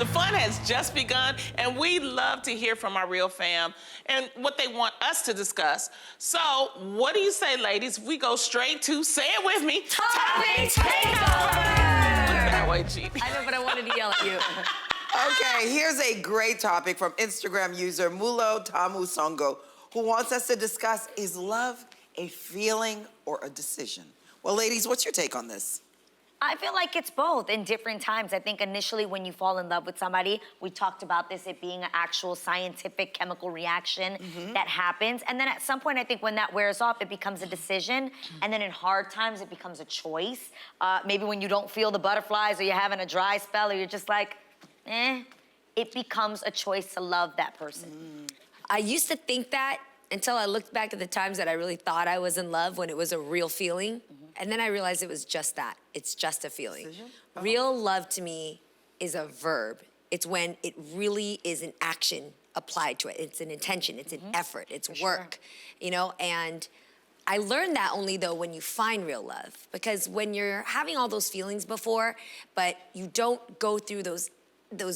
The fun has just begun, and we love to hear from our real fam and what they want us to discuss. So, what do you say, ladies? We go straight to, say it with me, Topic Takeover! Look that way, G. I know, but I wanted to yell at you. Okay, here's a great topic from Instagram user Mulo Tamu Songo, who wants us to discuss, is love a feeling or a decision? Well, ladies, what's your take on this? I feel like it's both in different times. I think initially when you fall in love with somebody, we talked about this, it being an actual scientific chemical reaction that happens. And then at some point, I think when that wears off, it becomes a decision. And then in hard times, it becomes a choice. Maybe when you don't feel the butterflies or you're having a dry spell or you're just like, it becomes a choice to love that person. I used to think that until I looked back at the times that I really thought I was in love when it was a real feeling. And then I realized it was just that. It's just a feeling. Real love to me is a verb. It's when it really is an action applied to it. It's an intention, it's an effort, it's work, you know? And I learned that only though when you find real love. Because when you're having all those feelings before, but you don't go through those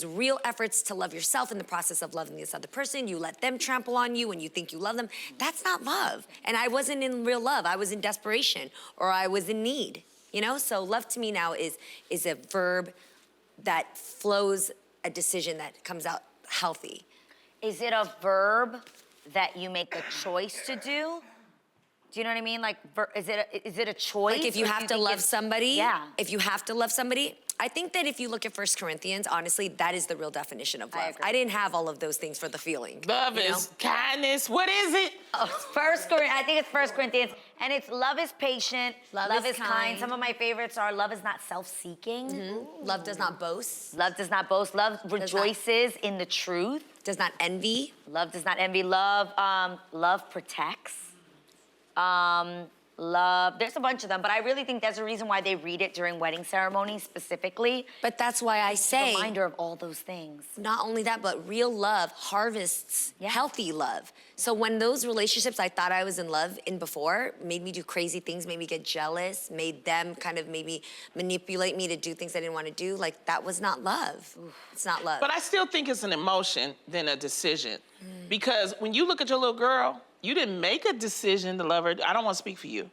real efforts to love yourself in the process of loving this other person, you let them trample on you when you think you love them, that's not love. And I wasn't in real love, I was in desperation, or I was in need, you know? So love to me now is a verb that flows a decision that comes out healthy. Is it a verb that you make a choice to do? Do you know what I mean? Like, is it a choice? Like if you have to love somebody, if you have to love somebody, I think that if you look at 1 Corinthians, honestly, that is the real definition of love. I didn't have all of those things for the feeling. Love is kindness. What is it? Oh, I think it's 1 Corinthians. And it's love is patient, love is kind. Some of my favorites are love is not self-seeking. Love does not boast. Love does not boast. Love rejoices in the truth. Does not envy. Love does not envy. Love protects. Love, there's a bunch of them, but I really think there's a reason why they read it during wedding ceremonies specifically. But that's why I say, reminder of all those things. Not only that, but real love harvests healthy love. So when those relationships I thought I was in love in before made me do crazy things, made me get jealous, made them kind of maybe manipulate me to do things I didn't want to do, like that was not love. It's not love. But I still think it's an emotion than a decision. Because when you look at your little girl, you didn't make a decision to love her. I don't want to speak for you.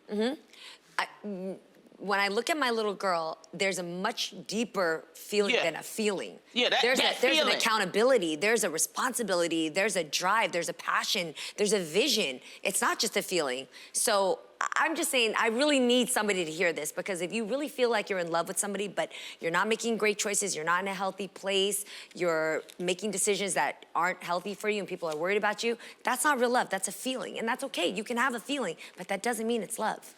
When I look at my little girl, there's a much deeper feeling than a feeling. There's an accountability, there's a responsibility, there's a drive, there's a passion, there's a vision. It's not just a feeling. So I'm just saying, I really need somebody to hear this, because if you really feel like you're in love with somebody, but you're not making great choices, you're not in a healthy place, you're making decisions that aren't healthy for you and people are worried about you, that's not real love, that's a feeling. And that's okay, you can have a feeling, but that doesn't mean it's love.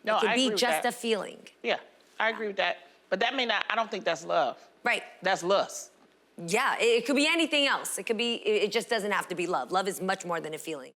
No, it can be just that. a feeling. Yeah, I agree with that. But that may not, I don't think that's love. Right. That's lust. Yeah, it could be anything else. It just doesn't have to be love. Love is much more than a feeling.